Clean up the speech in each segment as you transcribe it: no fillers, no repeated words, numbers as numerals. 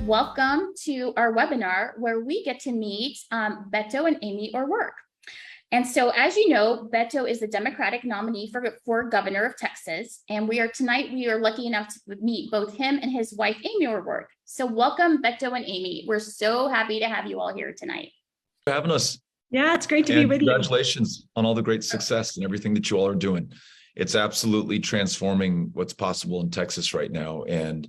welcome to our webinar where we get to meet Beto and Amy O'Rouke. And so, as you know, Beto is the Democratic nominee for governor of Texas. And we are lucky enough to meet both him and his wife, Amy O'Rouke. So welcome, Beto and Amy. We're so happy to have you all here tonight. Thanks for having us. Yeah, it's great to be with you. Congratulations on all the great success and everything that you all are doing. It's absolutely transforming what's possible in Texas right now. And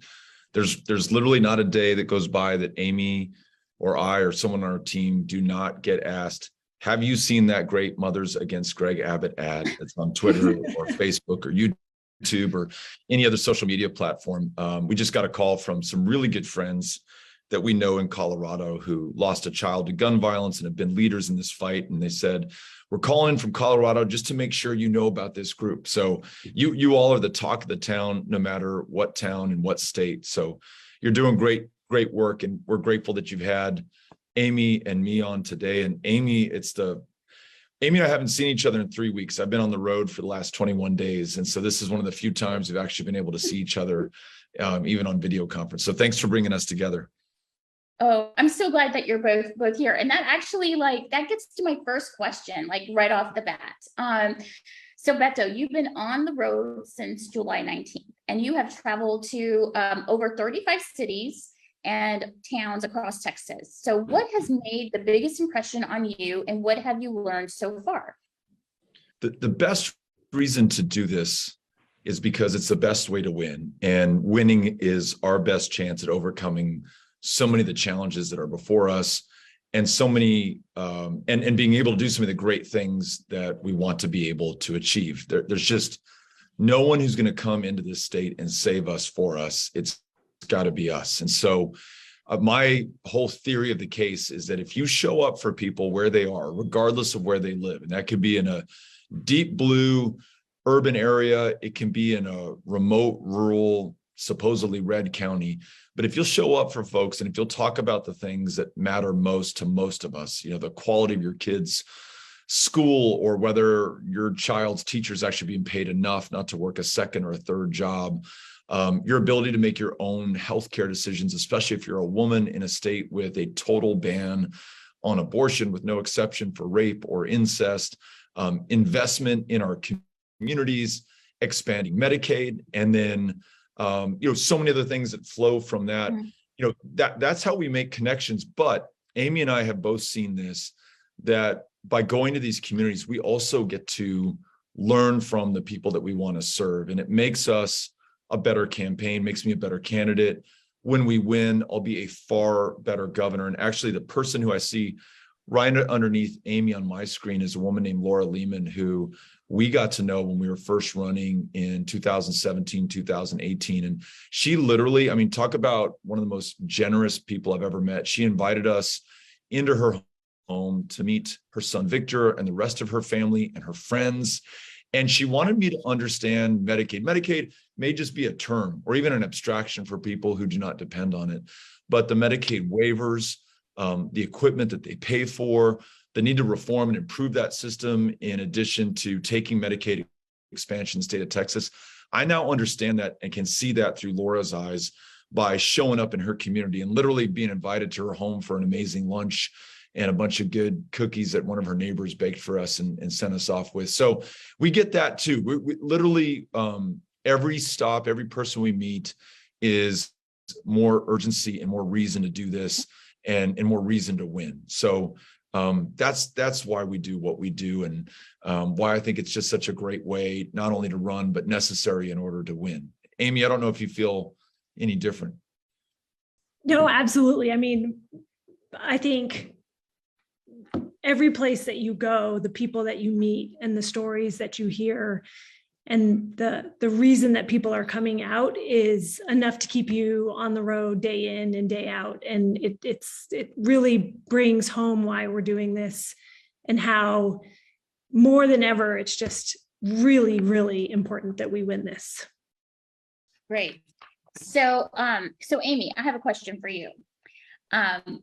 there's literally not a day that goes by that Amy or I or someone on our team do not get asked, have you seen that great Mothers Against Greg Abbott ad that's on Twitter or Facebook or YouTube or any other social media platform? We just got a call from some really good friends that we know in Colorado who lost a child to gun violence and have been leaders in this fight. And they said, we're calling in from Colorado just to make sure you know about this group. So you all are the talk of the town, no matter what town and what state. So you're doing great work. And we're grateful that you've had Amy and me on today. And Amy and I haven't seen each other in 3 weeks. I've been on the road for the last 21 days. And so this is one of the few times we've actually been able to see each other, even on video conference. So thanks for bringing us together. Oh, I'm so glad that you're both here. And that actually, that gets to my first question, right off the bat. So Beto, you've been on the road since July 19th, and you have traveled to over 35 cities and towns across Texas. So what has made the biggest impression on you, and what have you learned so far? The best reason to do this is because it's the best way to win. And winning is our best chance at overcoming so many of the challenges that are before us, and so many, and being able to do some of the great things that we want to be able to achieve. There's just no one who's going to come into this state and save us for us. It's got to be us. And so my whole theory of the case is that if you show up for people where they are, regardless of where they live, and that could be in a deep blue urban area, it can be in a remote, rural, supposedly red county. But if you'll show up for folks and if you'll talk about the things that matter most to most of us, the quality of your kids' school, or whether your child's teacher is actually being paid enough not to work a second or a third job, your ability to make your own healthcare decisions, especially if you're a woman in a state with a total ban on abortion with no exception for rape or incest, investment in our communities, expanding Medicaid, and then so many other things that flow from that. That's how we make connections. But Amy and I have both seen this, that by going to these communities, we also get to learn from the people that we want to serve. And it makes us a better campaign, makes me a better candidate. When we win, I'll be a far better governor. And actually, the person who I see right underneath Amy on my screen is a woman named Laura Lehman, who we got to know when we were first running in 2017, 2018. And she literally, talk about one of the most generous people I've ever met. She invited us into her home to meet her son, Victor, and the rest of her family and her friends. And she wanted me to understand Medicaid. Medicaid may just be a term or even an abstraction for people who do not depend on it. But the Medicaid waivers, the equipment that they pay for, the need to reform and improve that system, in addition to taking Medicaid expansion in the state of Texas. I now understand that and can see that through Laura's eyes by showing up in her community and literally being invited to her home for an amazing lunch and a bunch of good cookies that one of her neighbors baked for us and sent us off with. So we get that too. We literally, every stop, every person we meet is more urgency and more reason to do this and more reason to win. So that's why we do what we do, and why I think it's just such a great way not only to run but necessary in order to win. Amy, I don't know if you feel any different. No, absolutely. I think every place that you go, the people that you meet and the stories that you hear, and the reason that people are coming out is enough to keep you on the road day in and day out. And it really brings home why we're doing this, and how more than ever, it's just really, really important that we win this. Great. So Amy, I have a question for you.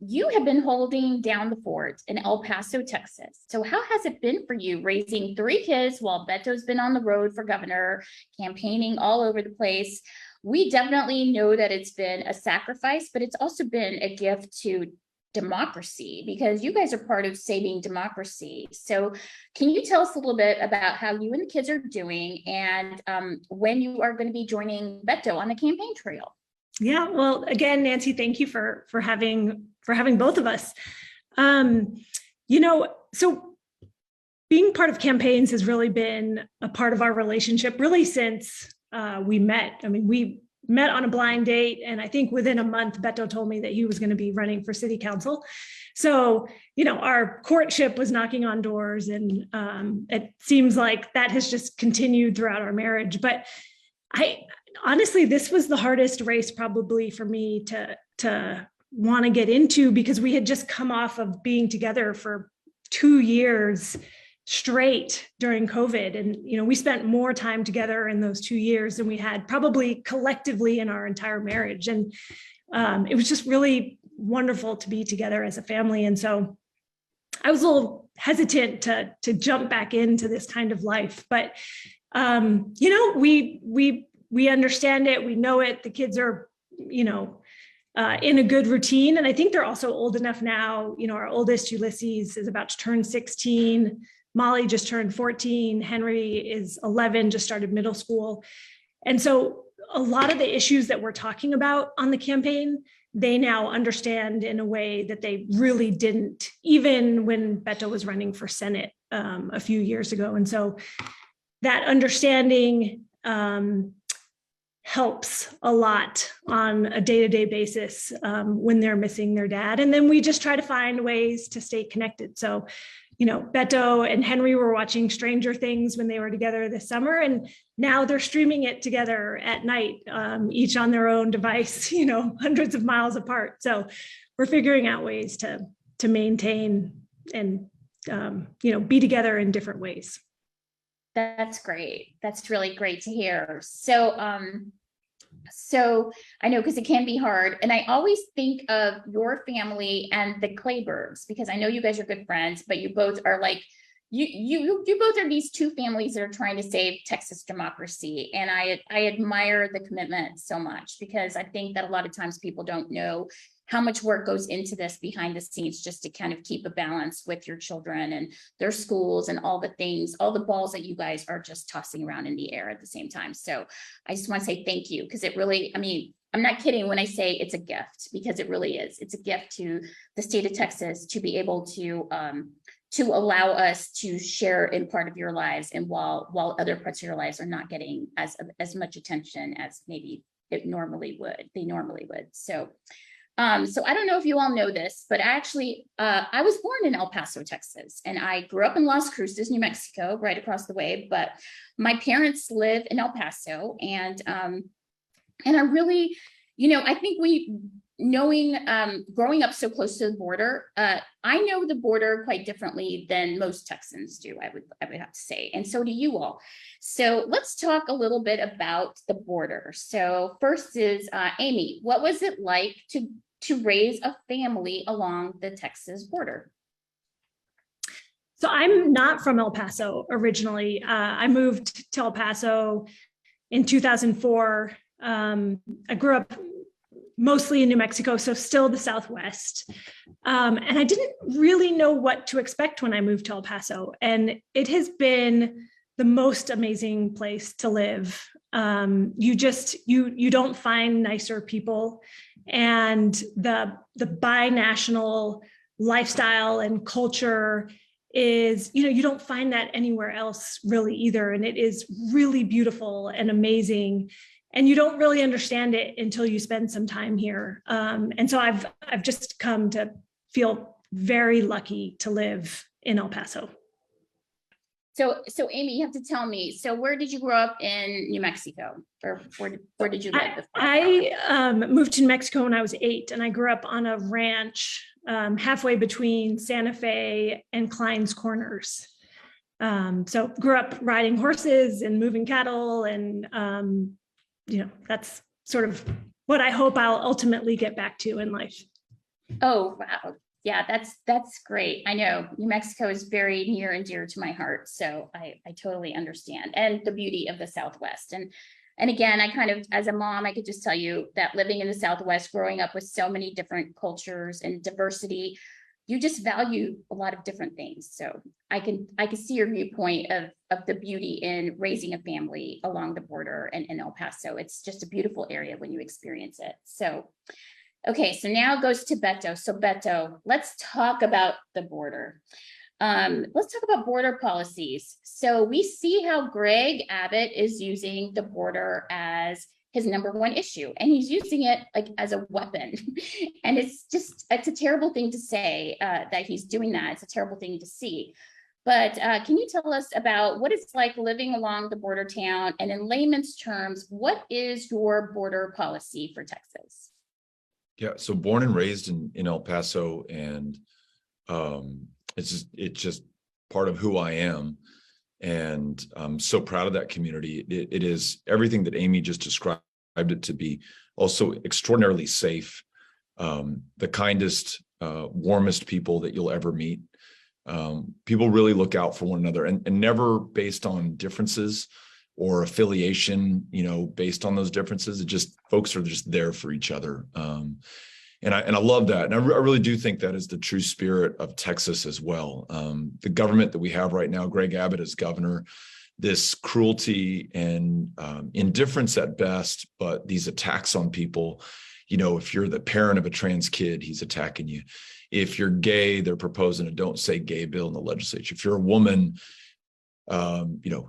You have been holding down the fort in El Paso, Texas. So how has it been for you raising 3 kids while Beto's been on the road for governor, campaigning all over the place? we definitely know that it's been a sacrifice, but it's also been a gift to democracy, because you guys are part of saving democracy. So can you tell us a little bit about how you and the kids are doing, and when you are going to be joining Beto on the campaign trail? Yeah, well, again, Nancy, thank you for having both of us. So being part of campaigns has really been a part of our relationship really since we met. I mean, we met on a blind date, and I think within a month, Beto told me that he was going to be running for city council. So, our courtship was knocking on doors, and it seems like that has just continued throughout our marriage. But honestly, this was the hardest race probably for me to want to get into, because we had just come off of being together for 2 years straight during COVID. And, we spent more time together in those 2 years than we had probably collectively in our entire marriage. And it was just really wonderful to be together as a family. And so I was a little hesitant to jump back into this kind of life, but, we understand it. We know it. The kids are, in a good routine. And I think they're also old enough now. Our oldest, Ulysses, is about to turn 16. Molly just turned 14. Henry is 11, just started middle school. And so a lot of the issues that we're talking about on the campaign, they now understand in a way that they really didn't, even when Beto was running for Senate a few years ago. And so that understanding helps a lot on a day-to-day basis when they're missing their dad. And then we just try to find ways to stay connected. So, Beto and Henry were watching Stranger Things when they were together this summer, and now they're streaming it together at night, each on their own device, hundreds of miles apart. So we're figuring out ways to maintain and, be together in different ways. That's great. That's really great to hear. So I know, because it can be hard. And I always think of your family and the Clayburghs, because I know you guys are good friends, but you both are like, you both are these two families that are trying to save Texas democracy. And I admire the commitment so much, because I think that a lot of times people don't know how much work goes into this behind the scenes, just to kind of keep a balance with your children and their schools and all the things, all the balls that you guys are just tossing around in the air at the same time. So I just want to say thank you, because it really, I'm not kidding when I say it's a gift, because it really is. It's a gift to the state of Texas to be able to allow us to share in part of your lives, and while other parts of your lives are not getting as much attention as maybe they normally would. So I don't know if you all know this, but actually, I was born in El Paso, Texas, and I grew up in Las Cruces, New Mexico, right across the way. But my parents live in El Paso, and I really, I think growing up so close to the border, I know the border quite differently than most Texans do, I would have to say, and so do you all. So let's talk a little bit about the border. So first is Amy, what was it like to raise a family along the Texas border? So I'm not from El Paso originally. I moved to El Paso in 2004. I grew up mostly in New Mexico, so still the Southwest. And I didn't really know what to expect when I moved to El Paso. And it has been the most amazing place to live. You don't find nicer people, and the binational lifestyle and culture is, you don't find that anywhere else really either. And it is really beautiful and amazing. And you don't really understand it until you spend some time here. And so I've just come to feel very lucky to live in El Paso. So Amy, you have to tell me, so where did you grow up in New Mexico, or where did you live before? I moved to New Mexico when I was 8, and I grew up on a ranch halfway between Santa Fe and Klein's Corners. So grew up riding horses and moving cattle, and that's sort of what I hope I'll ultimately get back to in life. Oh, wow. Yeah, that's great. I know New Mexico is very near and dear to my heart, so I totally understand, and the beauty of the Southwest. And And again, I kind of, as a mom, I could just tell you that living in the Southwest, growing up with so many different cultures and diversity, you just value a lot of different things. So I can see your viewpoint of the beauty in raising a family along the border and in El Paso. It's just a beautiful area when you experience it. So, okay, so now it goes to Beto. So Beto, let's talk about the border. Let's talk about border policies. So we see how Greg Abbott is using the border as his number one issue, and he's using it like as a weapon. And it's a terrible thing to say that he's doing that. It's a terrible thing to see. But can you tell us about what it's like living along the border town? And in layman's terms, what is your border policy for Texas? Yeah, so born and raised in El Paso, and it's just part of who I am. And I'm so proud of that community. It is everything that Amy just described it to be, also extraordinarily safe, the kindest, warmest people that you'll ever meet. People really look out for one another, and never based on differences or affiliation, based on those differences. It just, folks are just there for each other. And I love that. And I really do think that is the true spirit of Texas as well. The government that we have right now, Greg Abbott as governor, this cruelty and indifference at best, but these attacks on people. If you're the parent of a trans kid, he's attacking you. If you're gay, they're proposing a don't say gay bill in the legislature. If you're a woman,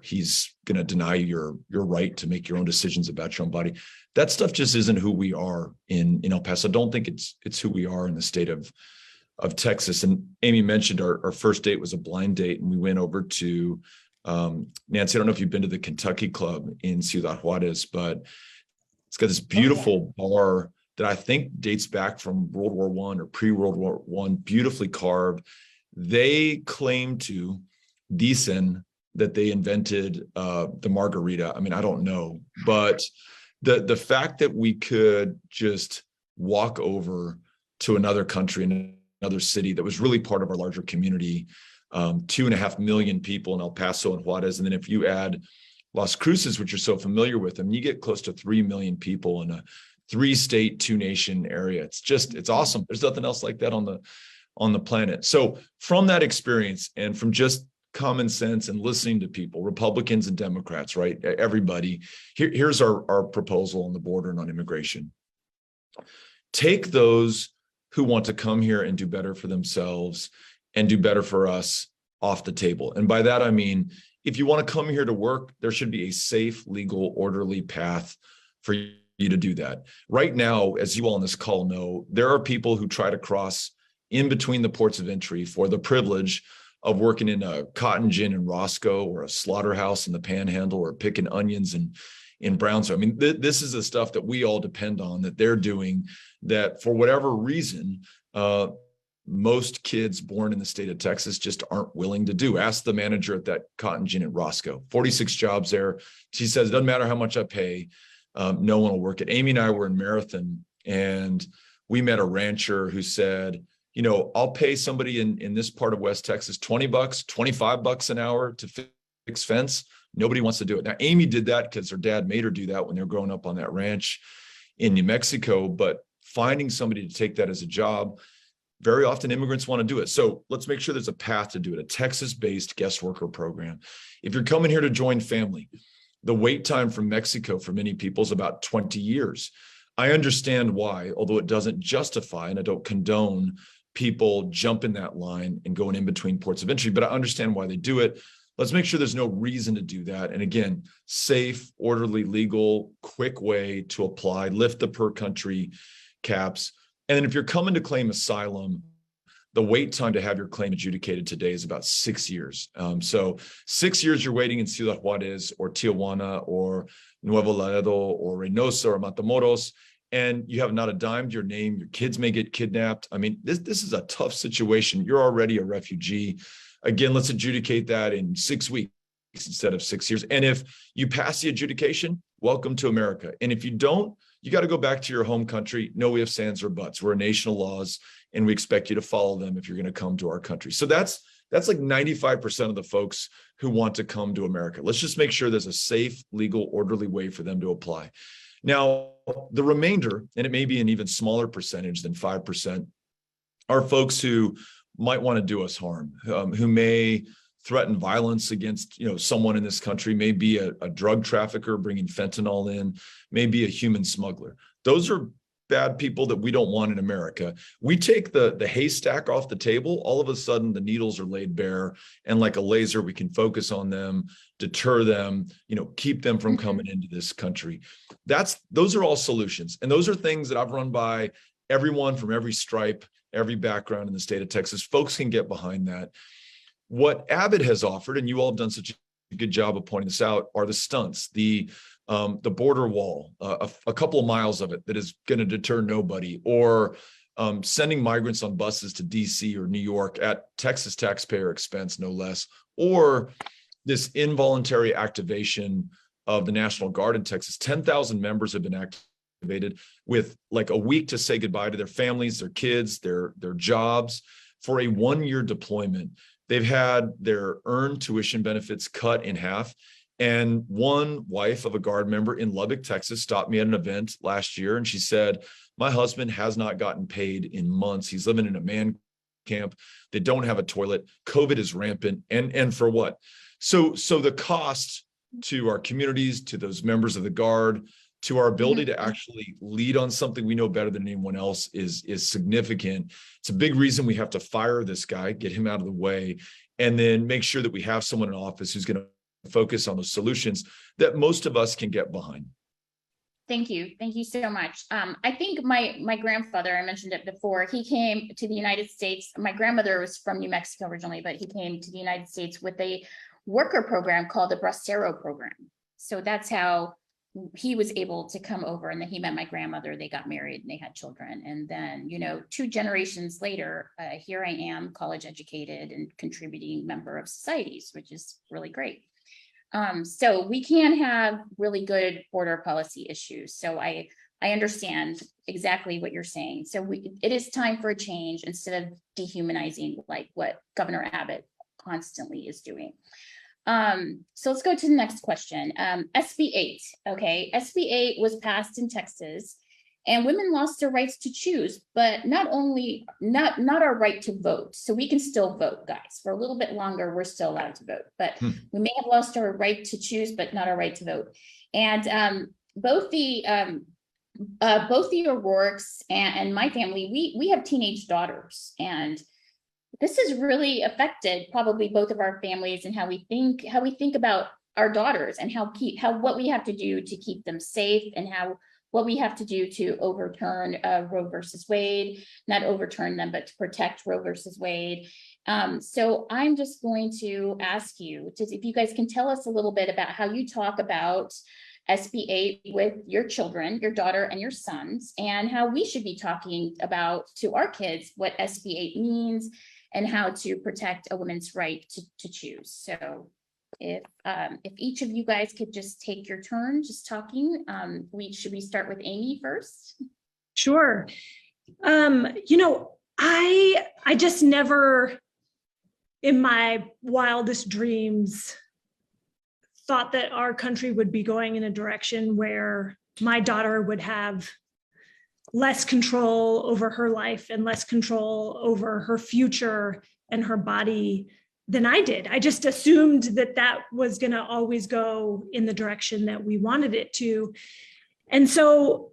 he's going to deny your right to make your own decisions about your own body. That stuff just isn't who we are in El Paso. I don't think it's who we are in the state of Texas. And Amy mentioned our first date was a blind date, and we went over to Nancy, I don't know if you've been to the Kentucky Club in Ciudad Juarez, but it's got this beautiful bar that I think dates back from World War I or pre-World War I, beautifully carved. They claim to, dicen, that they invented the margarita. I mean, I don't know, but the fact that we could just walk over to another country and another city that was really part of our larger community, 2.5 million people in El Paso and Juarez, and then if you add Las Cruces, which you're so familiar with, you get close to 3 million people in a 3-state, 2-nation area. It's awesome. There's nothing else like that on the planet. So from that experience and from just common sense and listening to people, Republicans and Democrats, right? Everybody, here's our proposal on the border and on immigration. Take those who want to come here and do better for themselves and do better for us off the table. And by that, I mean, if you want to come here to work, there should be a safe, legal, orderly path for you to do that. Right now, as you all on this call know, there are people who try to cross in between the ports of entry for the privilege of working in a cotton gin in Roscoe or a slaughterhouse in the Panhandle or picking onions in Brownsville. I mean, this is the stuff that we all depend on, that they're doing, that for whatever reason, most kids born in the state of Texas just aren't willing to do. Ask the manager at that cotton gin in Roscoe, 46 jobs there. She says, it doesn't matter how much I pay, no one will work it. Amy and I were in Marathon, and we met a rancher who said, I'll pay somebody in this part of West Texas $20, $25 an hour to fix fence. Nobody wants to do it. Now, Amy did that because her dad made her do that when they were growing up on that ranch in New Mexico. But finding somebody to take that as a job, very often immigrants want to do it. So let's make sure there's a path to do it, a Texas-based guest worker program. If you're coming here to join family, the wait time from Mexico for many people is about 20 years. I understand why, although it doesn't justify, and I don't condone people jumping that line and going in between ports of entry, but I understand why they do it. Let's make sure there's no reason to do that. And again, safe, orderly, legal, quick way to apply, lift the per country caps. And then if you're coming to claim asylum, the wait time to have your claim adjudicated today is about 6 years. So 6 years you're waiting in Ciudad Juarez or Tijuana or Nuevo Laredo or Reynosa or Matamoros, and you have not a dime to your name. Your kids may get kidnapped. I mean, this is a tough situation. You're already a refugee. Again, let's adjudicate that in 6 weeks instead of 6 years. And if you pass the adjudication, welcome to America. And if you don't, you got to go back to your home country. No ifs, ands, or buts. We're a nation of laws, and we expect you to follow them if you're going to come to our country. So that's That's like 95% of the folks who want to come to America. Let's just make sure there's a safe, legal, orderly way for them to apply. Now, the remainder, and it may be an even smaller percentage than 5%, are folks who might want to do us harm, who may threaten violence against, someone in this country, may be a drug trafficker bringing fentanyl in, may be a human smuggler. Those are bad people that we don't want in America. We take the haystack off the table, all of a sudden the needles are laid bare, and like a laser, we can focus on them, deter them, keep them from coming into this country. Those are all solutions. And those are things that I've run by everyone from every stripe, every background in the state of Texas. Folks can get behind that. What Abbott has offered, and you all have done such a good job of pointing this out, are the stunts, the border wall, a couple of miles of it that is going to deter nobody, or sending migrants on buses to DC or New York at Texas taxpayer expense, no less, or this involuntary activation of the National Guard in Texas. 10,000 members have been activated with like a week to say goodbye to their families, their kids, their jobs for a 1-year deployment. They've had their earned tuition benefits cut in half. And one wife of a Guard member in Lubbock, Texas, stopped me at an event last year, and she said, my husband has not gotten paid in months. He's living in a man camp. They don't have a toilet. COVID is rampant. And for what? So the cost to our communities, to those members of the Guard, to our ability to actually lead on something we know better than anyone else is significant. It's a big reason we have to fire this guy, get him out of the way, and then make sure that we have someone in office who's going to focus on those solutions that most of us can get behind. Thank you. Thank you so much. I think my grandfather, I mentioned it before, he came to the United States. My grandmother was from New Mexico originally, but he came to the United States with a worker program called the Bracero program. So that's how he was able to come over, and then he met my grandmother. They got married and they had children. And then, 2 generations later, here I am, college educated and contributing member of societies, which is really great. So we can have really good border policy issues. So I understand exactly what you're saying. So it is time for a change instead of dehumanizing like what Governor Abbott constantly is doing. So let's go to the next question. SB 8. Okay, SB 8 was passed in Texas, and women lost their rights to choose, but not our right to vote. So we can still vote, guys. For a little bit longer, we're still allowed to vote, but we may have lost our right to choose, but not our right to vote. And both the O'Rourkes and my family, we have teenage daughters, and this has really affected probably both of our families and how we think about our daughters and what we have to do to keep them safe, and what we have to do to overturn Roe versus Wade, not overturn them, but to protect Roe versus Wade. So I'm just going to ask you if you guys can tell us a little bit about how you talk about SB 8 with your children, your daughter and your sons, and how we should be talking about to our kids what SB 8 means and how to protect a woman's right to choose. So if each of you guys could just take your turn just talking, should we start with Amy first? Sure. I just never in my wildest dreams thought that our country would be going in a direction where my daughter would have less control over her life and less control over her future and her body than I did. I just assumed that was going to always go in the direction that we wanted it to. And so,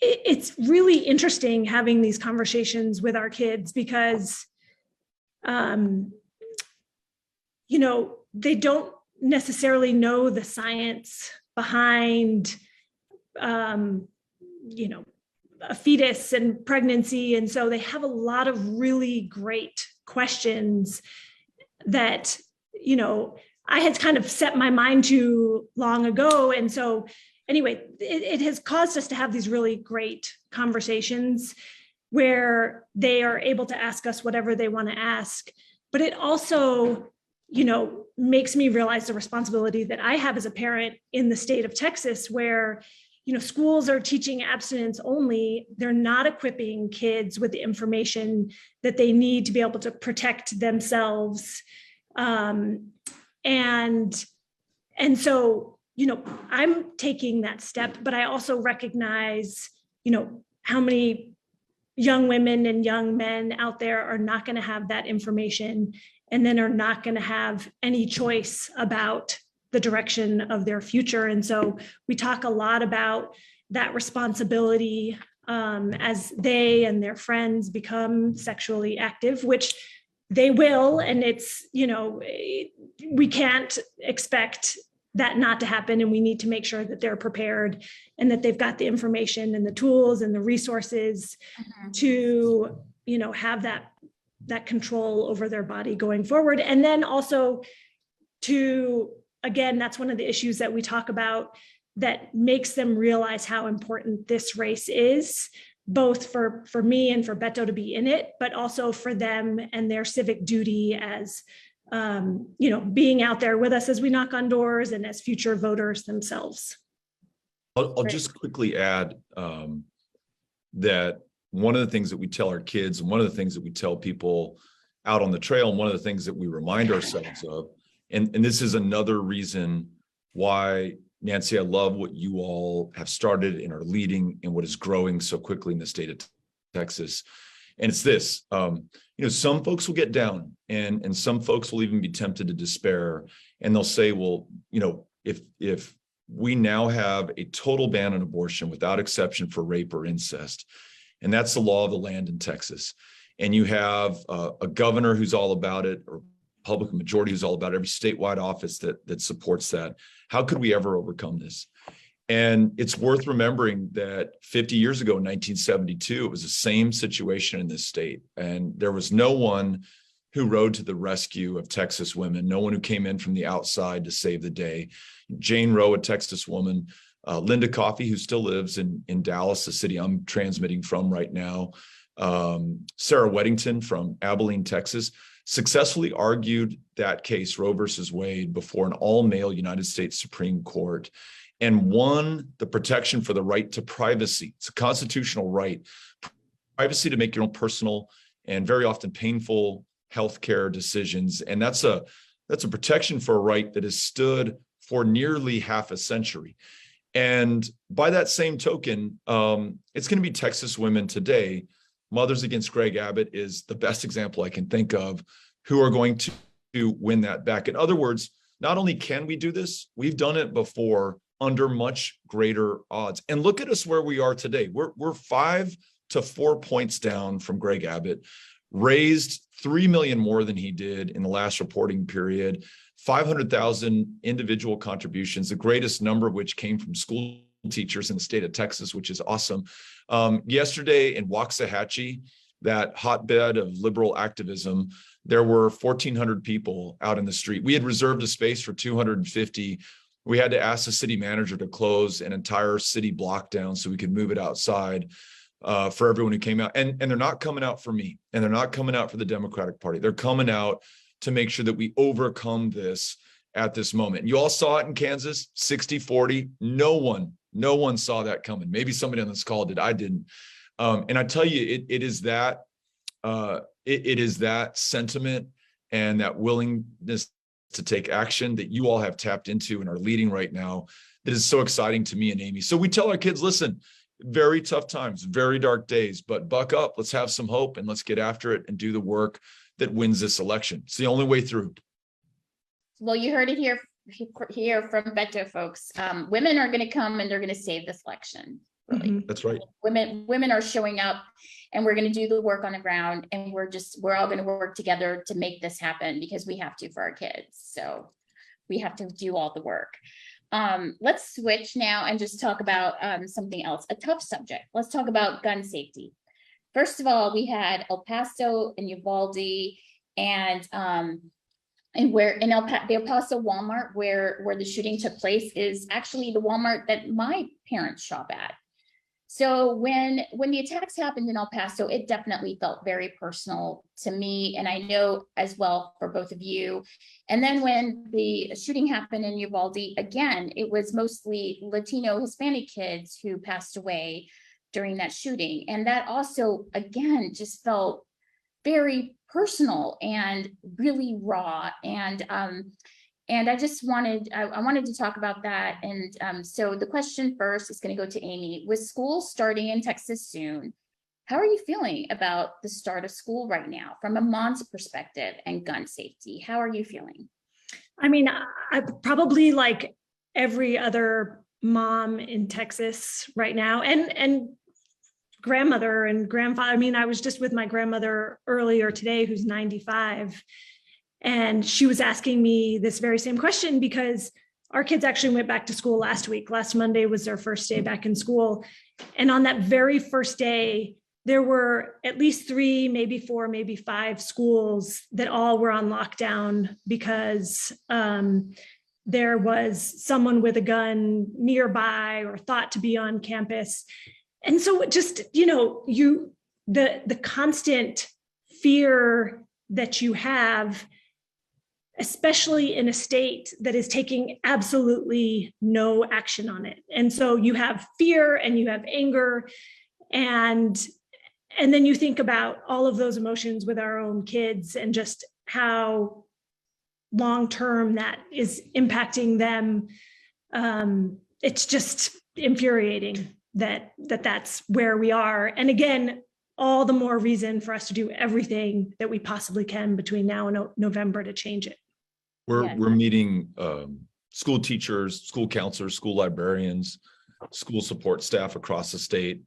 it's really interesting having these conversations with our kids because, they don't necessarily know the science behind, a fetus and pregnancy. And so they have a lot of really great questions that, I had kind of set my mind to long ago. And so anyway, it has caused us to have these really great conversations where they are able to ask us whatever they want to ask. But it also, makes me realize the responsibility that I have as a parent in the state of Texas, where, schools are teaching abstinence only. They're not equipping kids with the information that they need to be able to protect themselves. And so, I'm taking that step, but I also recognize, how many young women and young men out there are not going to have that information, and then are not going to have any choice about the direction of their future. And so we talk a lot about that responsibility as they and their friends become sexually active, which they will. And it's, we can't expect that not to happen. And we need to make sure that they're prepared and that they've got the information and the tools and the resources to, have that control over their body going forward. And then also to, again, that's one of the issues that we talk about that makes them realize how important this race is, both for me and for Beto to be in it, but also for them and their civic duty as, being out there with us as we knock on doors and as future voters themselves. I'll just quickly add that one of the things that we tell our kids, and one of the things that we tell people out on the trail, and one of the things that we remind ourselves of, and this is another reason why, Nancy, I love what you all have started and are leading and what is growing so quickly in the state of Texas. And it's this, some folks will get down and some folks will even be tempted to despair. And they'll say, well, if we now have a total ban on abortion without exception for rape or incest, and that's the law of the land in Texas, and you have a governor who's all about it, or Republican majority who's all about it, every statewide office that supports that, how could we ever overcome this? And it's worth remembering that 50 years ago in 1972, it was the same situation in this state. And there was no one who rode to the rescue of Texas women, no one who came in from the outside to save the day. Jane Roe, a Texas woman, Linda Coffey, who still lives in Dallas, the city I'm transmitting from right now, Sarah Weddington from Abilene, Texas, successfully argued that case, Roe versus Wade, before an all-male United States Supreme Court, and won the protection for the right to privacy. It's a constitutional right, privacy to make your own personal and very often painful healthcare decisions. And that's a protection for a right that has stood for nearly half a century. And by that same token, it's going to be Texas women today. Mothers Against Greg Abbott is the best example I can think of, who are going to win that back. In other words, not only can we do this, we've done it before under much greater odds. And look at us where we are today. We're 5 to 4 points down from Greg Abbott, raised 3 million more than he did in the last reporting period, 500,000 individual contributions, the greatest number of which came from school teachers in the state of Texas, which is awesome. Yesterday in Waxahachie, that hotbed of liberal activism, there were 1,400 people out in the street. We had reserved a space for 250. We had to ask the city manager to close an entire city block down so we could move it outside for everyone who came out. And they're not coming out for me, and they're not coming out for the Democratic Party. They're coming out to make sure that we overcome this at this moment. You all saw it in Kansas, 60-40. No one saw that coming. Maybe somebody on this call did. I didn't. And I tell you, it is that sentiment and that willingness to take action that you all have tapped into and are leading right now that is so exciting to me and Amy. So we tell our kids, listen, very tough times, very dark days, but buck up, let's have some hope, and let's get after it and do the work that wins this election. It's the only way through. Well, you heard it here from Beto, folks. Women are going to come and they're going to save this election. Really. Mm-hmm. That's right. Women are showing up, and we're going to do the work on the ground, and we're all going to work together to make this happen, because we have to for our kids. So we have to do all the work. Let's switch now and just talk about something else, a tough subject. Let's talk about gun safety. First of all, we had El Paso and Uvalde, and where in the El Paso Walmart where the shooting took place is actually the Walmart that my parents shop at. So when the attacks happened in El Paso, it definitely felt very personal to me, and I know as well for both of you. And then when the shooting happened in Uvalde, again, it was mostly Latino Hispanic kids who passed away during that shooting. And that also, again, just felt very personal and really raw. And I just wanted, I wanted to talk about that. And so the question first is going to go to Amy. With school starting in Texas soon, how are you feeling about the start of school right now from a mom's perspective and gun safety? How are you feeling? I mean, I probably like every other mom in Texas right now, and grandmother and grandfather. I mean, I was just with my grandmother earlier today, who's 95. And she was asking me this very same question because our kids actually went back to school last week. Last Monday was their first day back in school. And on that very first day, there were at least 3, maybe 4, maybe 5 schools that all were on lockdown because there was someone with a gun nearby or thought to be on campus. And so it just, the constant fear that you have, especially in a state that is taking absolutely no action on it. And so you have fear and you have anger, and then you think about all of those emotions with our own kids and just how long-term that is impacting them. It's just infuriating that's where we are. And again, all the more reason for us to do everything that we possibly can between now and November to change it. We're meeting school teachers, school counselors, school librarians, school support staff across the state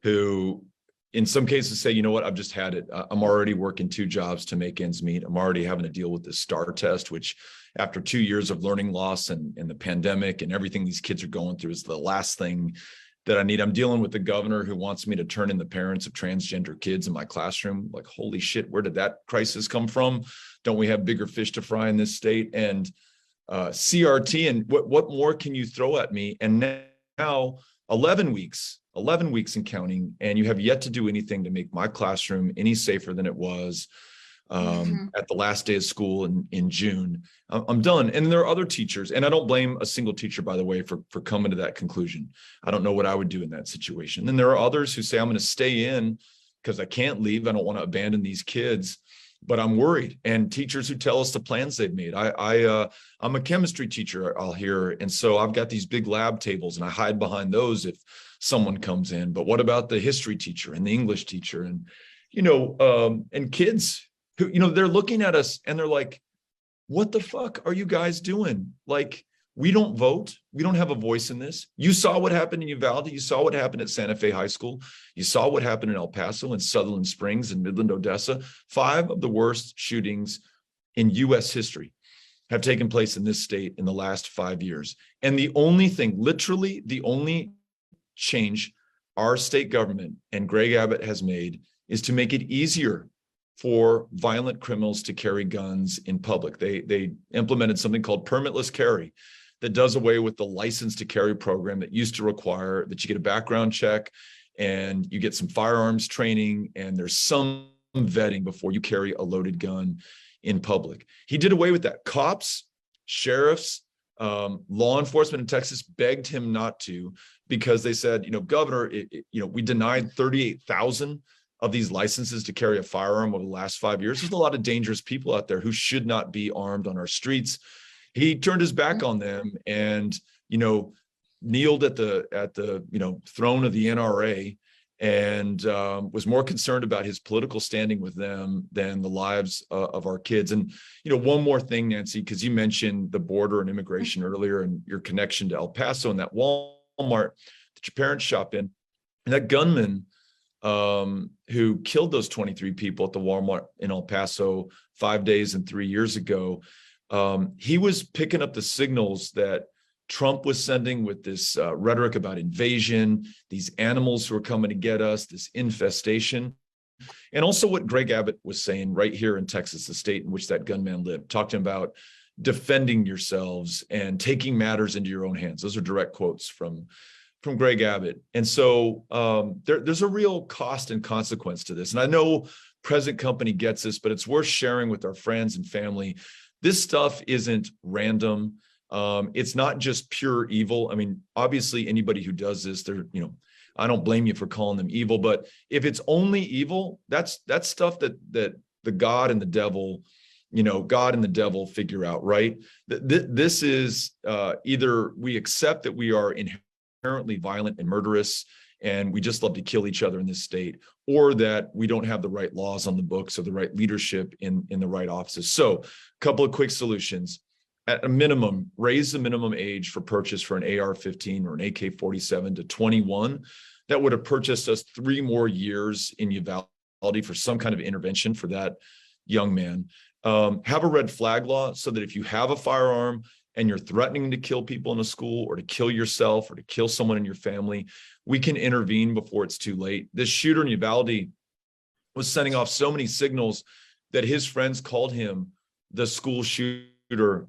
who in some cases say, you know what, I've just had it. I'm already working 2 jobs to make ends meet. I'm already having to deal with this STAR test, which after 2 years of learning loss and the pandemic and everything these kids are going through is the last thing that I need. I'm dealing with the governor who wants me to turn in the parents of transgender kids in my classroom. Like, holy shit, where did that crisis come from? Don't we have bigger fish to fry in this state? And CRT, and what more can you throw at me? And now 11 weeks and counting, and you have yet to do anything to make my classroom any safer than it was at the last day of school in June. I'm done. And there are other teachers, and I don't blame a single teacher, by the way, for coming to that conclusion. I don't know what I would do in that situation. And there are others who say, I'm going to stay in because I can't leave. I don't want to abandon these kids, but I'm worried. And teachers who tell us the plans they've made. I'm a chemistry teacher, I'll hear. And so I've got these big lab tables and I hide behind those if someone comes in. But what about the history teacher and the English teacher and, and kids who, they're looking at us and they're like, what the fuck are you guys doing? Like, we don't vote. We don't have a voice in this. You saw what happened in Uvalde. You saw what happened at Santa Fe High School. You saw what happened in El Paso and Sutherland Springs and Midland, Odessa. 5 of the worst shootings in U.S. history have taken place in this state in the last 5 years. And the only thing, literally the only change our state government and Greg Abbott has made is to make it easier for violent criminals to carry guns in public. They implemented something called permitless carry that does away with the license to carry program that used to require that you get a background check and you get some firearms training and there's some vetting before you carry a loaded gun in public. He did away with that. Cops, sheriffs, law enforcement in Texas begged him not to because they said, Governor, we denied 38,000 of these licenses to carry a firearm over the last 5 years. There's a lot of dangerous people out there who should not be armed on our streets. He turned his back on them and, kneeled at the throne of the NRA and was more concerned about his political standing with them than the lives of our kids. And, one more thing, Nancy, because you mentioned the border and immigration earlier and your connection to El Paso and that Walmart that your parents shop in, and that gunman who killed those 23 people at the Walmart in El Paso 5 days and 3 years ago. He was picking up the signals that Trump was sending with this rhetoric about invasion, these animals who are coming to get us, this infestation, and also what Greg Abbott was saying right here in Texas, the state in which that gunman lived, talking about defending yourselves and taking matters into your own hands. Those are direct quotes from from Greg Abbott. And so there's a real cost and consequence to this. And I know present company gets this, but it's worth sharing with our friends and family. This stuff isn't random. It's not just pure evil. I mean, obviously anybody who does this, I don't blame you for calling them evil, but if it's only evil, that's stuff that the God and the devil figure out, right? This is either we accept that we are inherently violent and murderous, and we just love to kill each other in this state, or that we don't have the right laws on the books or the right leadership in the right offices. So a couple of quick solutions. At a minimum, raise the minimum age for purchase for an AR-15 or an AK-47 to 21. That would have purchased us 3 more years in Uvalde for some kind of intervention for that young man. Have a red flag law so that if you have a firearm and you're threatening to kill people in a school or to kill yourself or to kill someone in your family, we can intervene before it's too late. This shooter in Uvalde was sending off so many signals that his friends called him the school shooter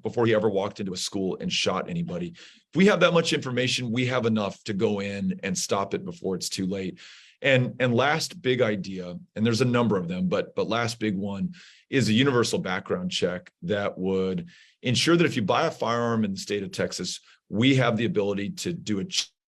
before he ever walked into a school and shot anybody. If we have that much information, we have enough to go in and stop it before it's too late. And last big idea, and there's a number of them, but last big one is a universal background check that would ensure that if you buy a firearm in the state of Texas, we have the ability to do a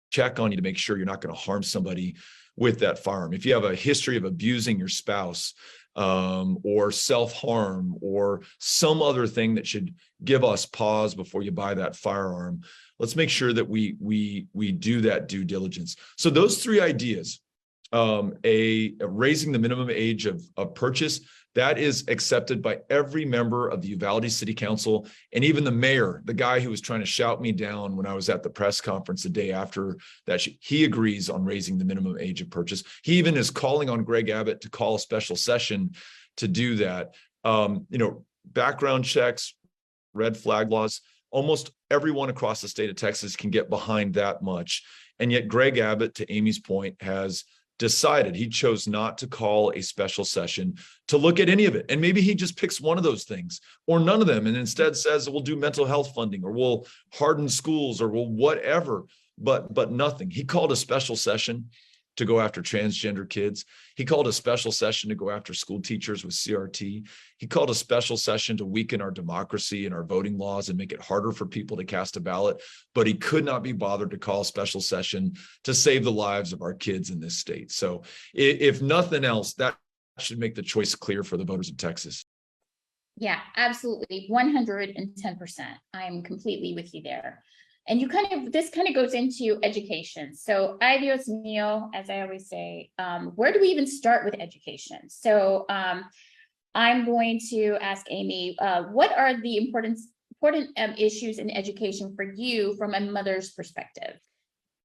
check on you to make sure you're not going to harm somebody with that firearm. If you have a history of abusing your spouse, or self-harm or some other thing that should give us pause before you buy that firearm, let's make sure that we do that due diligence. So those 3 ideas, raising the minimum age of purchase, that is accepted by every member of the Uvalde City Council, and even the mayor, the guy who was trying to shout me down when I was at the press conference the day after that, he agrees on raising the minimum age of purchase. He even is calling on Greg Abbott to call a special session to do that. Background checks, red flag laws, almost everyone across the state of Texas can get behind that much. And yet Greg Abbott, to Amy's point, has decided he chose not to call a special session to look at any of it. And maybe he just picks one of those things or none of them, and instead says we'll do mental health funding or we'll harden schools or we'll whatever, but nothing. He called a special session to go after transgender kids. He called a special session to go after school teachers with CRT. He called a special session to weaken our democracy and our voting laws and make it harder for people to cast a ballot. But he could not be bothered to call a special session to save the lives of our kids in this state. So if nothing else, that should make the choice clear for the voters of Texas. Yeah, absolutely. 110%. I'm completely with you there. And this kind of goes into education. So, ay Dios mío, as I always say, where do we even start with education? So I'm going to ask Amy, what are the important issues in education for you from a mother's perspective?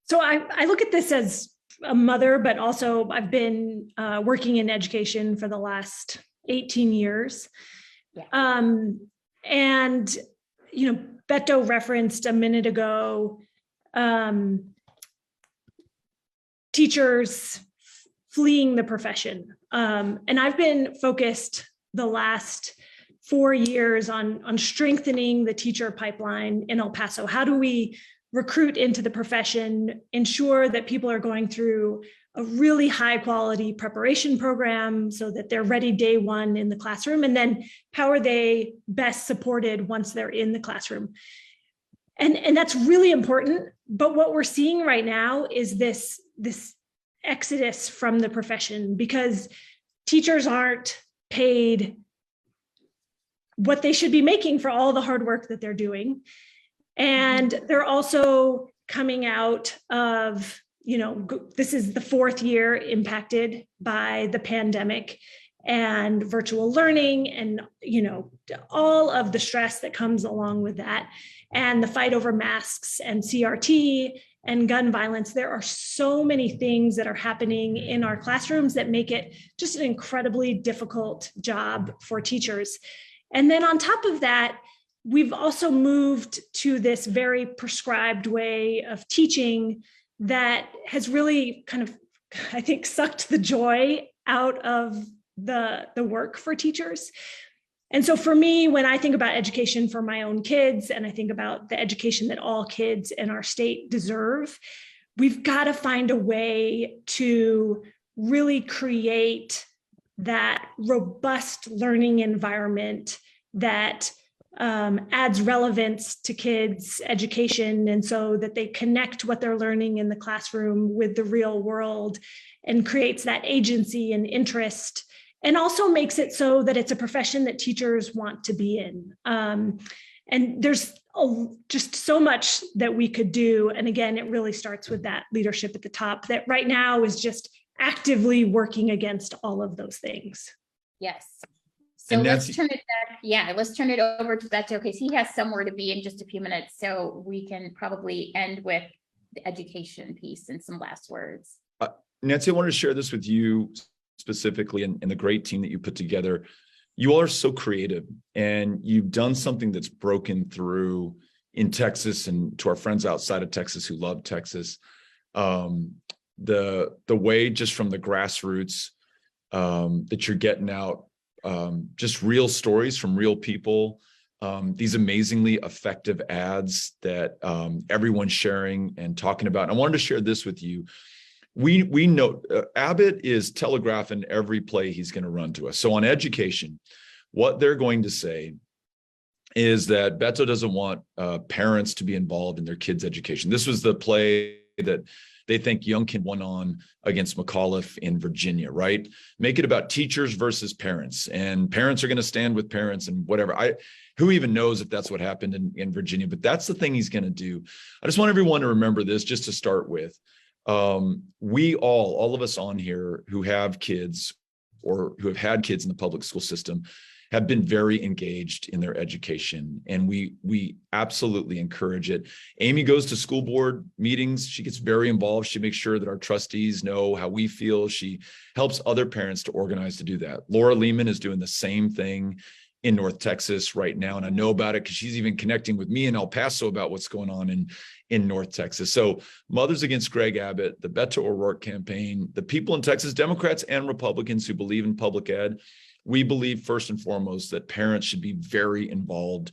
So I look at this as a mother, but also I've been working in education for the last 18 years. Yeah. And, Beto referenced a minute ago, teachers fleeing the profession. And I've been focused the last 4 years on strengthening the teacher pipeline in El Paso. How do we recruit into the profession, ensure that people are going through a really high quality preparation program so that they're ready day one in the classroom, and then how are they best supported once they're in the classroom? And that's really important. But what we're seeing right now is this exodus from the profession because teachers aren't paid what they should be making for all the hard work that they're doing. And they're also coming out of, this is the 4th year impacted by the pandemic and virtual learning and, all of the stress that comes along with that and the fight over masks and CRT and gun violence. There are so many things that are happening in our classrooms that make it just an incredibly difficult job for teachers. And then on top of that, we've also moved to this very prescribed way of teaching that has really kind of, I think, sucked the joy out of the work for teachers. And so for me, when I think about education for my own kids, and I think about the education that all kids in our state deserve, we've got to find a way to really create that robust learning environment that adds relevance to kids' education, and so that they connect what they're learning in the classroom with the real world, and creates that agency and interest, and also makes it so that it's a profession that teachers want to be in. And there's just so much that we could do. And again, it really starts with that leadership at the top that right now is just actively working against all of those things. Yes. So let's turn it back. Yeah, let's turn it over to Beto, because he has somewhere to be in just a few minutes. So we can probably end with the education piece and some last words. Nancy, I wanted to share this with you specifically, and the great team that you put together. You all are so creative, and you've done something that's broken through in Texas, and to our friends outside of Texas who love Texas. The way just from the grassroots that you're getting out, just real stories from real people, these amazingly effective ads that everyone's sharing and talking about. And I wanted to share this with you. We know Abbott is telegraphing every play he's going to run to us. So on education, what they're going to say is that Beto doesn't want parents to be involved in their kids' education. This was the play that they think Youngkin won on against McAuliffe in Virginia, right? Make it about teachers versus parents, and parents are going to stand with parents and whatever. Who even knows if that's what happened in Virginia, but that's the thing he's going to do. I just want everyone to remember this just to start with. We all of us on here who have kids or who have had kids in the public school system have been very engaged in their education, and we absolutely encourage it. Amy goes to school board meetings. She gets very involved. She makes sure that our trustees know how we feel. She helps other parents to organize to do that. Laura Lehman is doing the same thing in North Texas right now, and I know about it because she's even connecting with me in El Paso about what's going on in North Texas. So Mothers Against Greg Abbott, the Beto O'Rouke campaign, the people in Texas, Democrats and Republicans who believe in public ed, we believe first and foremost that parents should be very involved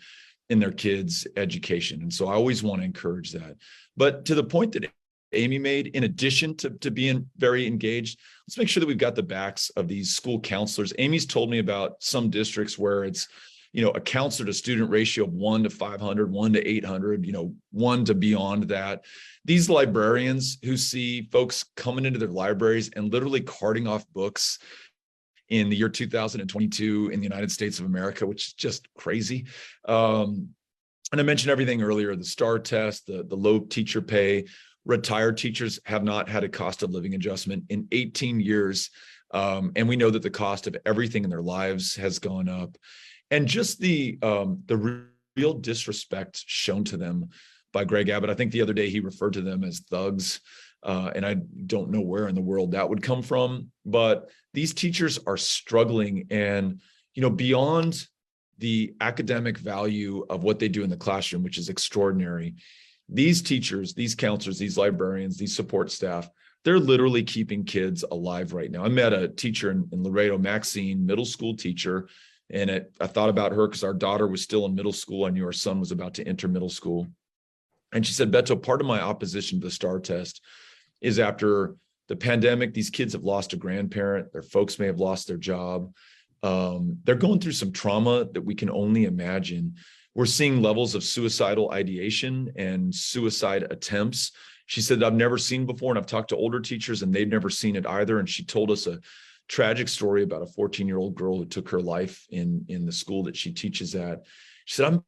in their kids' education. And so I always want to encourage that. But to the point that Amy made, in addition to being very engaged, let's make sure that we've got the backs of these school counselors. Amy's told me about some districts where it's, a counselor to student ratio of 1 to 500, 1 to 800, 1 to beyond that. These librarians who see folks coming into their libraries and literally carting off books in the year 2022 in the United States of America, which is just crazy. And I mentioned everything earlier, the STAR test, the low teacher pay. Retired teachers have not had a cost of living adjustment in 18 years. And we know that the cost of everything in their lives has gone up. And just the real disrespect shown to them by Greg Abbott. I think the other day he referred to them as thugs. And I don't know where in the world that would come from, but these teachers are struggling, and, beyond the academic value of what they do in the classroom, which is extraordinary, these teachers, these counselors, these librarians, these support staff, they're literally keeping kids alive right now. I met a teacher in Laredo, Maxine, middle school teacher, and I thought about her because our daughter was still in middle school. I knew our son was about to enter middle school. And she said, Beto, part of my opposition to the STAR test is after the pandemic, these kids have lost a grandparent, their folks may have lost their job. They're going through some trauma that we can only imagine. We're seeing levels of suicidal ideation and suicide attempts. She said, I've never seen before, and I've talked to older teachers and they've never seen it either. And she told us a tragic story about a 14-year-old girl who took her life in the school that she teaches at. She said,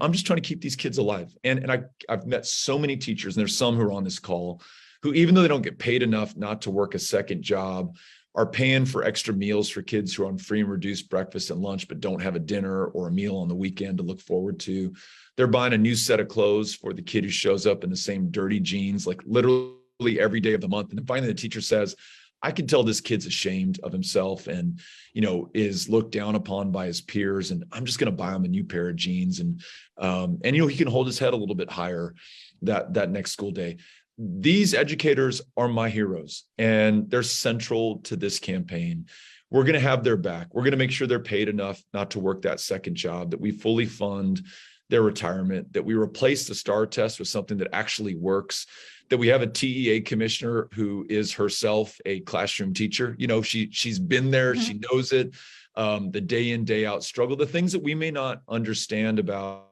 I'm just trying to keep these kids alive. And I've met so many teachers, and there's some who are on this call who, even though they don't get paid enough not to work a second job, are paying for extra meals for kids who are on free and reduced breakfast and lunch, but don't have a dinner or a meal on the weekend to look forward to. They're buying a new set of clothes for the kid who shows up in the same dirty jeans, like literally every day of the month. And then finally the teacher says, I can tell this kid's ashamed of himself and, is looked down upon by his peers. And I'm just going to buy him a new pair of jeans. And he can hold his head a little bit higher that next school day. These educators are my heroes, and they're central to this campaign. We're going to have their back. We're going to make sure they're paid enough not to work that second job, that we fully fund their retirement, that we replace the STAR test with something that actually works, that we have a TEA commissioner who is herself a classroom teacher. You know, she's been there, she knows it, the day in, day out struggle, the things that we may not understand about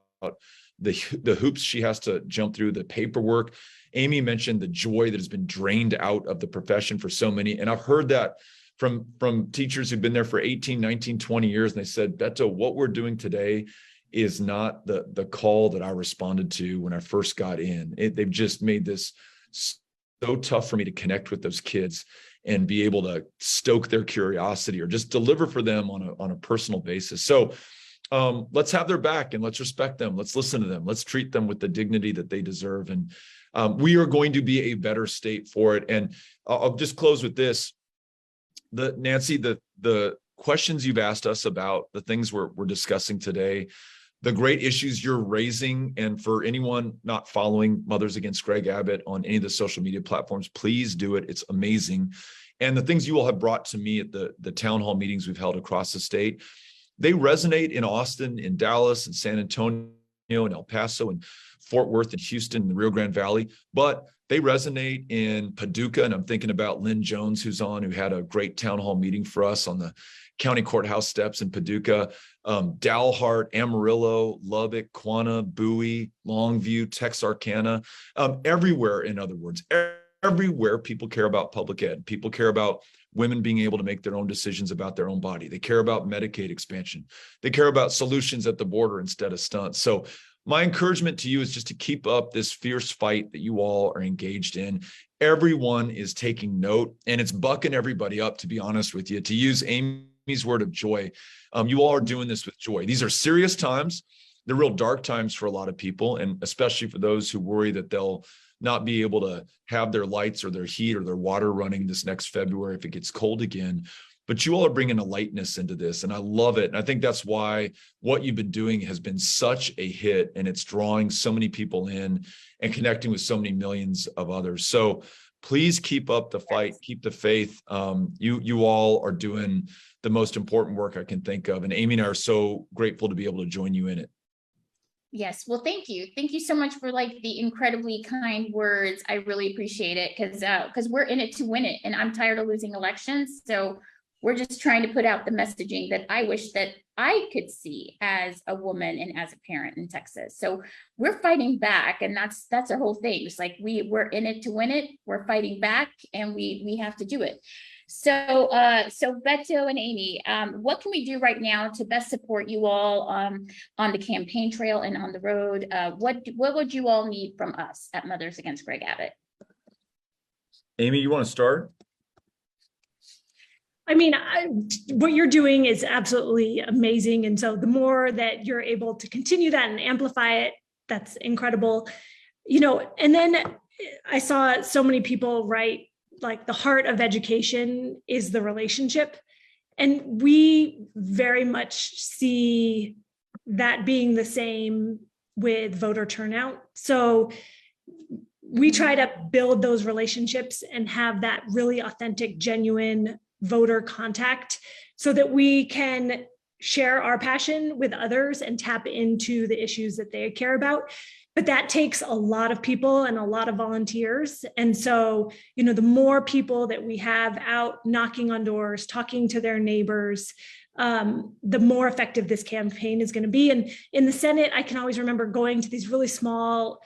the hoops she has to jump through, the paperwork. Amy mentioned the joy that has been drained out of the profession for so many. And I've heard that from teachers who've been there for 18, 19, 20 years. And they said, Beto, what we're doing today is not the call that I responded to when I first got in. They've just made this so tough for me to connect with those kids and be able to stoke their curiosity or just deliver for them on a personal basis. So let's have their back and let's respect them. Let's listen to them. Let's treat them with the dignity that they deserve. And we are going to be a better state for it. And I'll just close with this. Nancy, the questions you've asked us about, the things we're discussing today, the great issues you're raising, and for anyone not following Mothers Against Greg Abbott on any of the social media platforms, please do it. It's amazing. And the things you all have brought to me at the town hall meetings we've held across the state, they resonate in Austin, in Dallas, in San Antonio, in El Paso, and Fort Worth, and Houston, and the Rio Grande Valley, but they resonate in Paducah. And I'm thinking about Lynn Jones, who had a great town hall meeting for us on the county courthouse steps in Paducah, Dalhart, Amarillo, Lubbock, Quanah, Bowie, Longview, Texarkana, everywhere, in other words, everywhere people care about public ed. People care about women being able to make their own decisions about their own body. They care about Medicaid expansion. They care about solutions at the border instead of stunts. So my encouragement to you is just to keep up this fierce fight that you all are engaged in. Everyone is taking note, and it's bucking everybody up, to be honest with you. To use Amy's word of joy, you all are doing this with joy. These are serious times. They're real dark times for a lot of people, and especially for those who worry that they'll not be able to have their lights or their heat or their water running this next February if it gets cold again. But you all are bringing a lightness into this, and I love it. And I think that's why what you've been doing has been such a hit, and it's drawing so many people in and connecting with so many millions of others. So please keep up the fight, keep the faith. You all are doing the most important work I can think of. And Amy and I are so grateful to be able to join you in it. Yes. Well, thank you. Thank you so much for the incredibly kind words. I really appreciate it because we're in it to win it, and I'm tired of losing elections. So we're just trying to put out the messaging that I wish that I could see as a woman and as a parent in Texas. So we're fighting back, and that's our whole thing. It's like we're in it to win it. We're fighting back, and we have to do it. So Beto and Amy, what can we do right now to best support you all on the campaign trail and on the road? What would you all need from us at Mothers Against Greg Abbott? Amy, you want to start? I mean, what you're doing is absolutely amazing. And so the more that you're able to continue that and amplify it, that's incredible. You know, and then I saw so many people write, like, the heart of education is the relationship. And we very much see that being the same with voter turnout. So we try to build those relationships and have that really authentic, genuine voter contact so that we can share our passion with others and tap into the issues that they care about. But that takes a lot of people and a lot of volunteers. And so, you know, the more people that we have out knocking on doors, talking to their neighbors, the more effective this campaign is going to be. And in the Senate, I can always remember going to these really small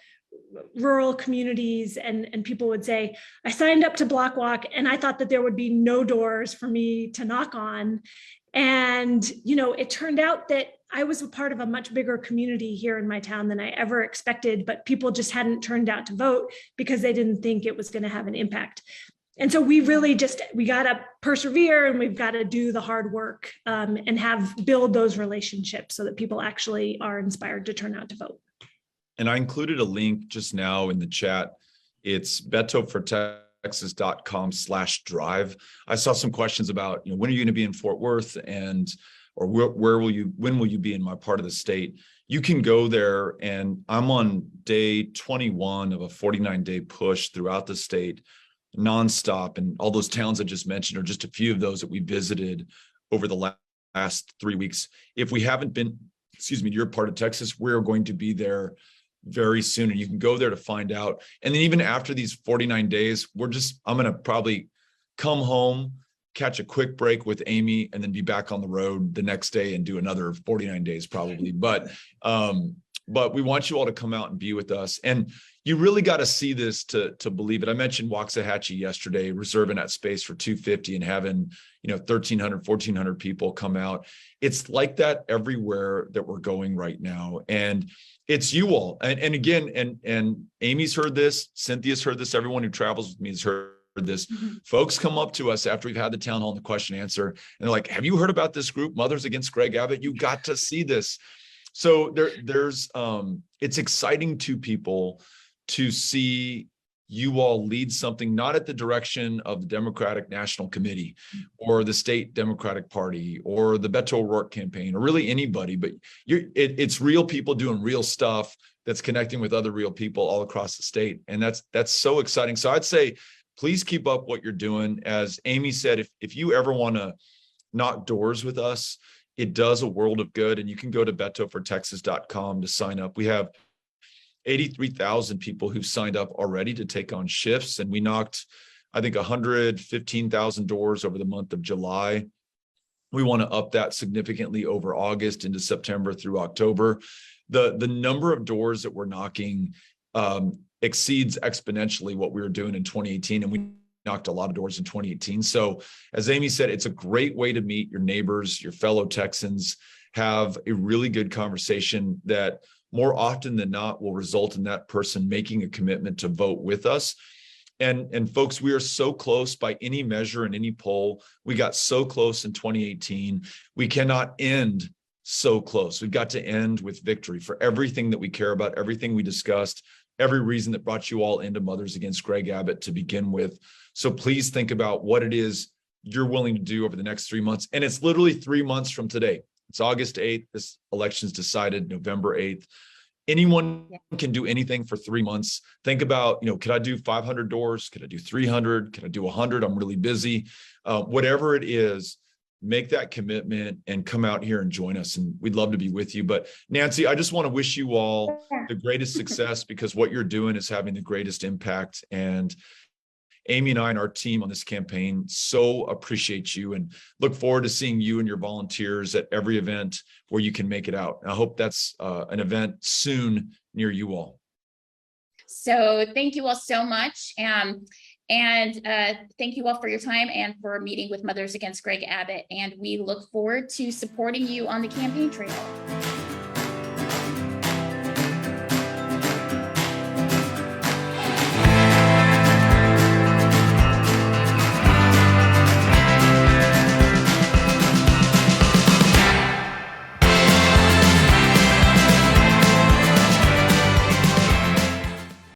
rural communities, and people would say, I signed up to Block Walk and I thought that there would be no doors for me to knock on. And, you know, it turned out that I was a part of a much bigger community here in my town than I ever expected, but people just hadn't turned out to vote because they didn't think it was going to have an impact. And so we really we got to persevere, and we've got to do the hard work and build those relationships so that people actually are inspired to turn out to vote. And I included a link just now in the chat. It's betofortexas.com/drive. I saw some questions about, you know, when are you going to be in Fort Worth, or when will you be in my part of the state? You can go there, and I'm on day 21 of a 49-day push throughout the state, nonstop. And all those towns I just mentioned are just a few of those that we visited over the last 3 weeks. If we haven't been your part of Texas, we're going to be there very soon. And you can go there to find out. And then even after these 49 days, I'm going to probably come home, catch a quick break with Amy, and then be back on the road the next day and do another 49 days probably. But we want you all to come out and be with us. And you really got to see this to believe it. I mentioned Waxahachie yesterday, reserving that space for 250 and having, 1,300, 1,400 people come out. It's like that everywhere that we're going right now. And it's you all. And again, and Amy's heard this, Cynthia's heard this, everyone who travels with me has heard this. Mm-hmm. Folks come up to us after we've had the town hall and the question answer, and they're like, have you heard about this group, Mothers Against Greg Abbott? You got to see this. So there's it's exciting to people to see you all lead something, not at the direction of the Democratic National Committee or the state Democratic Party or the Beto O'Rouke campaign or really anybody, but it's real people doing real stuff that's connecting with other real people all across the state. And that's so exciting. So I'd say, please keep up what you're doing. As Amy said, if you ever want to knock doors with us, it does a world of good. And you can go to betofortexas.com to sign up. We have 83,000 people who've signed up already to take on shifts. And we knocked, I think, 115,000 doors over the month of July. We want to up that significantly over August into September through October. The number of doors that we're knocking exceeds exponentially what we were doing in 2018. And we knocked a lot of doors in 2018. So as Amy said, it's a great way to meet your neighbors, your fellow Texans, have a really good conversation that more often than not will result in that person making a commitment to vote with us. And folks, we are so close by any measure and any poll. We got so close in 2018. We cannot end so close. We've got to end with victory for everything that we care about, everything we discussed, every reason that brought you all into Mothers Against Greg Abbott to begin with. So please think about what it is you're willing to do over the next 3 months. And it's literally 3 months from today. It's August 8th. This election's decided November 8th. Anyone can do anything for 3 months. Think about, could I do 500 doors? Could I do 300? Could I do 100? I'm really busy. Whatever it is, make that commitment and come out here and join us. And we'd love to be with you. But Nancy, I just want to wish you all the greatest success because what you're doing is having the greatest impact. And Amy and I and our team on this campaign so appreciate you and look forward to seeing you and your volunteers at every event where you can make it out. And I hope that's an event soon near you all. So thank you all so much. And thank you all for your time and for meeting with Mothers Against Greg Abbott. And we look forward to supporting you on the campaign trail.